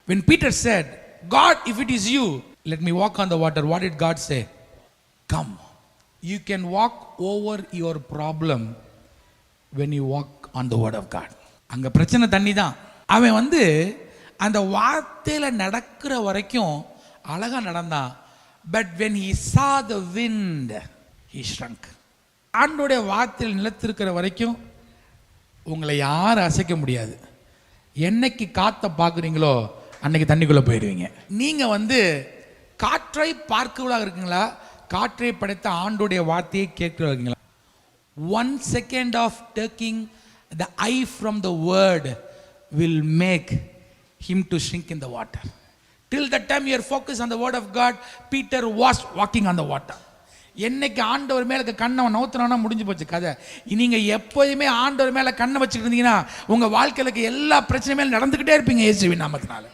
When Peter said, God, if it is you, let me walk on the water, what did God say? Come. You can walk over your problem when you walk on the word of God. அங்க பிரச்சனை தண்ணி தான். அவன் அந்த வார்த்தையில நடக்கிற வரைக்கும் அழகா நடந்தான். But when he saw the wind, he shrunk. ஆண்டோடைய வார்த்தையில் நிலைத்திருக்கிற வரைக்கும் உங்களை யாரும் அசைக்க முடியாது. என்னைக்கு காத்த பார்க்குறீங்களோ அன்னைக்கு தண்ணிக்குள்ள போயிடுவீங்க. நீங்க காற்றை பார்க்கிறவர்களாக இருக்கீங்களா, காற்றை படைத்த ஆண்டோடைய வார்த்தையை கேட்கிறீங்களா? 1 second of taking the eye from the word will make him to shrink in the water. Till the time you are focused on the word of God, Peter was walking on the water. என்னைக்கு ஆண்டவர் மேல கண்ணை நவுத்துனா முடிஞ்சு போச்சு கதை. நீங்க எப்போதுமே ஆண்டவர் மேல கண்ணை வச்சுட்டு இருந்தீங்கன்னா உங்க வாழ்க்கையில எல்லா பிரச்சனையும் நடந்துகிட்டே இருப்பீங்க இயேசுவின் நாமத்தினால.